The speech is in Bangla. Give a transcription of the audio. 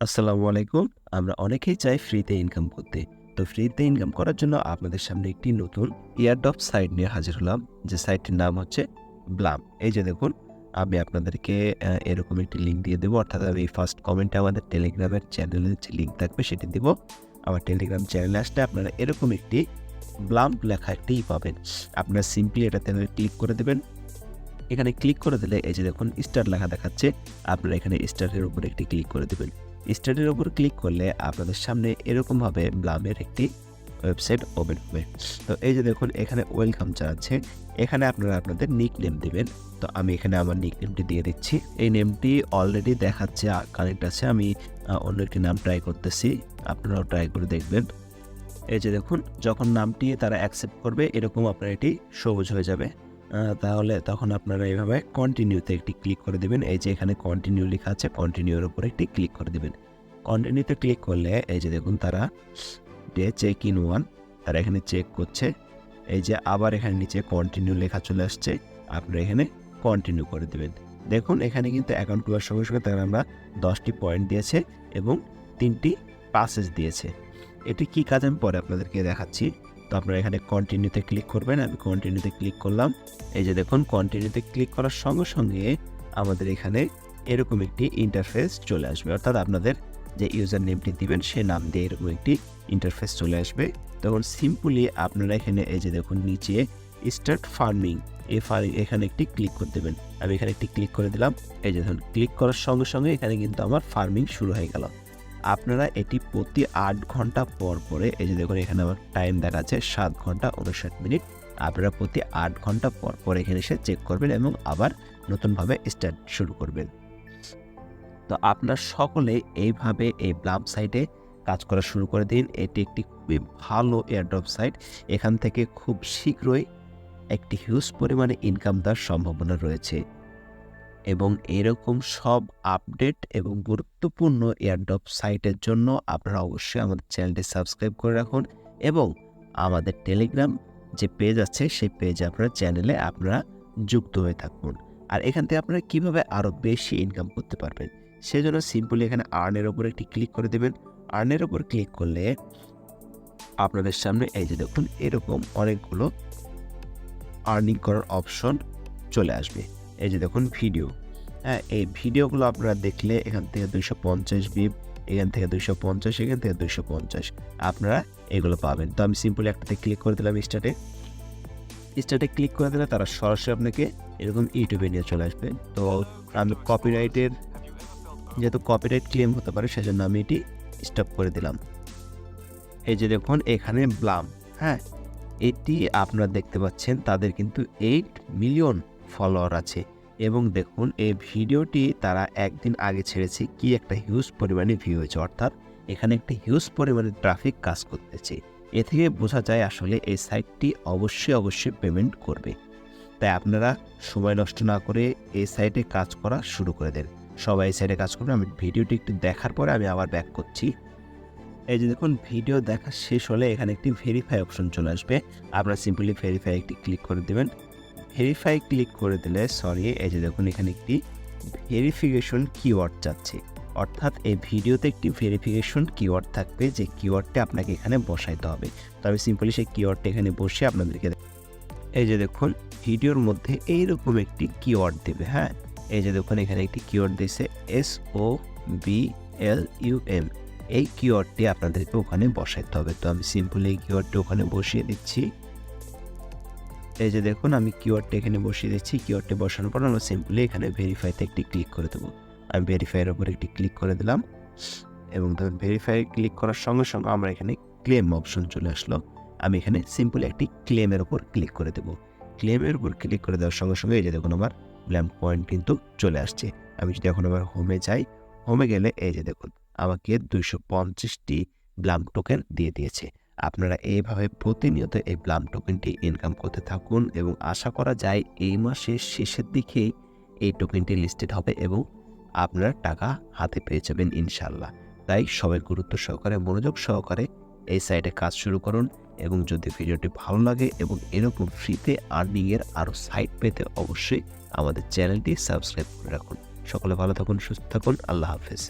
আসসালামু আলাইকুম। আমরা অনেকেই চাই ফ্রিতে ইনকাম করতে। তো ফ্রিতে ইনকাম করার জন্য আপনাদের সামনে একটি নতুন এয়ারড্রপ সাইট নিয়ে হাজির হলাম। যে সাইটটির নাম হচ্ছে ব্লাম। এই যে দেখুন, আমি আপনাদেরকে এরকম একটি লিঙ্ক দিয়ে দেবো। অর্থাৎ আমি ফার্স্ট কমেন্টে আমাদের টেলিগ্রামের চ্যানেলের যে লিঙ্ক থাকবে সেটি দিব। আমার টেলিগ্রাম চ্যানেলে আসলে আপনারা এরকম একটি ব্লাম লেখা একটি পাবেন। আপনারা সিম্পলি এটাতে ক্লিক করে দেবেন। এখানে ক্লিক করে দিলে এই যে দেখুন স্টার লেখা দেখাচ্ছে। আপনারা এখানে স্টারের উপরে একটি ক্লিক করে দেবেন। স্টারের উপর ক্লিক করলে আপনাদের সামনে এরকমভাবে ব্লামের একটি ওয়েবসাইট ওপেন হবে। তো এই যে দেখুন এখানে ওয়েলকাম জানাচ্ছে। এখানে আপনারা আপনাদের নিকনেম দিবেন। তো আমি এখানে আমার নিকনেমটি দিয়ে দিচ্ছি। এই নেমটি অলরেডি দেখাচ্ছে কানেক্ট আছে। আমি অন্য একটি নাম ট্রাই করতেছি। আপনারাও ট্রাই করে দেখবেন। এই যে দেখুন, যখন নামটি তারা অ্যাকসেপ্ট করবে এরকম আপনার এটি সবুজ হয়ে যাবে। তাহলে তখন আপনারা এইভাবে কন্টিনিউতে একটি ক্লিক করে দেবেন। এই যে এখানে কন্টিনিউ লেখা আছে, কন্টিনিউর উপরে একটি ক্লিক করে দেবেন। কন্টিনিউতে ক্লিক করলে এই যে দেখুন তারা চেক ইন ওয়ান, তারা এখানে চেক করছে। এই যে আবার এখানে নিচে কন্টিনিউ লেখা চলে আসছে, আপনারা এখানে কন্টিনিউ করে দেবেন। দেখুন এখানে কিন্তু অ্যাকাউন্ট খোলার সঙ্গে সঙ্গে তারা আমরা 10টি পয়েন্ট দিয়েছে এবং 3টি পাসেস দিয়েছে। এটি কী কাজ আমি পরে আপনাদেরকে দেখাচ্ছি। তো আপনারা এখানে কন্টিনিউতে ক্লিক করবেন। আমি কন্টিনিউতে ক্লিক করলাম। এই যে দেখুন কন্টিনিউতে ক্লিক করার সঙ্গে সঙ্গে আমাদের এখানে এরকম একটি ইন্টারফেস চলে আসবে। অর্থাৎ আপনাদের যে ইউজার নেমটি দিবেন সে নাম দিয়ে এরকম একটি ইন্টারফেস চলে আসবে। তখন সিম্পলি আপনারা এখানে এই যে দেখুন নিচে স্টার্ট ফার্মিং, এখানে একটি ক্লিক করে দেবেন। আমি এখানে একটি ক্লিক করে দিলাম। এই যে দেখুন ক্লিক করার সঙ্গে সঙ্গে এখানে কিন্তু আমার ফার্মিং শুরু হয়ে গেল। আপনারা এটি প্রতি 8 ঘন্টা পর পরে, এই যে দেখুন এখানে আমার টাইম দেখাচ্ছে 7 ঘন্টা 59 মিনিট। আপনারা প্রতি 8 ঘন্টা পর পর এখানে এসে চেক করবেন এবং আবার নতুনভাবে স্টার্ট শুরু করবেন। তো আপনার সকলে এইভাবে এই ব্লাম সাইটে কাজ করা শুরু করে দিন। এটি একটি খুবই ভালো এয়ারড্রপ সাইট। এখান থেকে খুব শীঘ্রই একটি হিউজ পরিমাণে ইনকাম দেওয়ার সম্ভাবনা রয়েছে। এবং এরকম সব আপডেট এবং গুরুত্বপূর্ণ এয়ারড্রপ সাইটের জন্য আপনারা অবশ্যই আমাদের চ্যানেলটি সাবস্ক্রাইব করে রাখুন এবং আমাদের টেলিগ্রাম যে পেজ আছে সেই পেজে চ্যানেলে আপনারা যুক্ত হয়ে থাকুন। আর এখান থেকে আপনারা কীভাবে আরও বেশি ইনকাম করতে পারবেন সেজন্য সিম্পলি এখানে আর্নের ওপর একটি ক্লিক করে দেবেন। আর্নের ওপর ক্লিক করলে আপনাদের সামনে এই যে দেখুন এরকম অনেকগুলো আর্নিং করার অপশন চলে আসবে। এই যে দেখুন ভিডিও, এই ভিডিওগুলো আপনারা দেখলে এখান থেকে 250 বিপ, এখান থেকে 250, এখান থেকে 250 আপনারা এগুলো পাবেন। তো আমি সিম্পলি একটাতে ক্লিক করে দিলাম। স্টার্টে ক্লিক করে দিলে তারা সরাসরি আপনাকে এরকম ইউটিউবে নিয়ে চলে আসবে। তো আমি যেহেতু কপিরাইট ক্লেম হতে পারে সেজন্য আমি এটি স্টপ করে দিলাম। এই যে দেখুন এখানে ব্লাম, এটি আপনারা দেখতে পাচ্ছেন তাদের কিন্তু 8 মিলিয়ন ফলোয়ার আছে এবং দেখুন এই ভিডিওটি তারা একদিন আগে ছেড়েছে, কি একটা হিউজ পরিমাণে ভিউ হয়েছে। অর্থাৎ এখানে একটা হিউজ পরিমাণে ট্রাফিক কাজ করতেছে। এ থেকে বোঝা যায় আসলে এই সাইটটি অবশ্যই পেমেন্ট করবে। তাই আপনারা সময় নষ্ট না করে এই সাইটে কাজ করা শুরু করে দেন। সবাই এই সাইটে কাজ করবেন। আমি ভিডিওটি একটু দেখার পরে আমি আবার ব্যাক করছি। এই যে দেখুন ভিডিও দেখা শেষ হলে এখানে একটি ভেরিফাই অপশন চলে আসবে। আপনারা সিম্পলি ভেরিফাই একটি ক্লিক করে দেবেন। ভেরিফাই ক্লিক করে দিলে এই যে দেখুন এখানে একটি ভেরিফিকেশন কিওয়ার্ড চাচ্ছে। অর্থাৎ এই ভিডিওতে একটি ভেরিফিকেশন কিওয়ার্ড থাকবে, যে কিওয়ার্ডটা আপনাকে এখানে বসাইতে হবে। তো আমি সিম্পলি সেই কিওয়ার্ডটা এখানে বসিয়ে আপনাদেরকে এই যে দেখুন ভিডিওর মধ্যে এইরকম একটি কিওয়ার্ড দেবে। এই যে দেখুন এখানে একটি কিওয়ার্ড দিয়েছে SOBLUM। এই কিওয়ার্ডটি আপনাদেরকে ওখানে বসাইতে হবে। তো আমি সিম্পলি এই কিওয়ার্ডটি ওখানে বসিয়ে দিচ্ছি। এই যে দেখুন আমি কিওয়ার্ডটি এখানে বসিয়ে দিচ্ছি। কিওয়ার্ডটি বসানোর পর আমরা সিম্পলি এখানে ভেরিফাইতে একটি ক্লিক করে দেবো। আমি ভেরিফাইয়ের উপর একটি ক্লিক করে দিলাম এবং ধরুন ভেরিফাই ক্লিক করার সঙ্গে সঙ্গে আমরা এখানে ক্লেম অপশন চলে আসলো। আমি এখানে সিম্পলি একটি ক্লেমের উপর ক্লিক করে দেবো। ক্লেমের উপর ক্লিক করে দেওয়ার সঙ্গে সঙ্গে এই যে দেখুন আমার ব্ল্যাম পয়েন্ট কিন্তু চলে আসছে। আমি যদি এখন আবার হোমে যাই, হোমে গেলে এই যে দেখুন আমাকে 250টি ব্লাম টোকেন দিয়ে দিয়েছে। আপনারা এইভাবে প্রতিনিয়ত এই ব্লাম টোকেনটি ইনকাম করতে থাকুন এবং আশা করা যায় এই মাসের শেষের দিকেই এই টোকেনটি লিস্টেড হবে এবং আপনারা টাকা হাতে পেয়ে যাবেন ইনশাল্লাহ। তাই সবাই গুরুত্ব সহকারে মনোযোগ সহকারে এই সাইটে কাজ শুরু করুন এবং যদি ভিডিওটি ভালো লাগে এবং এরকম ফ্রিতে আর্নিংয়ের আরও সাইট পেতে অবশ্যই আমাদের চ্যানেলটি সাবস্ক্রাইব করে রাখুন। সকলে ভালো থাকুন, সুস্থ থাকুন। আল্লাহ হাফেজ।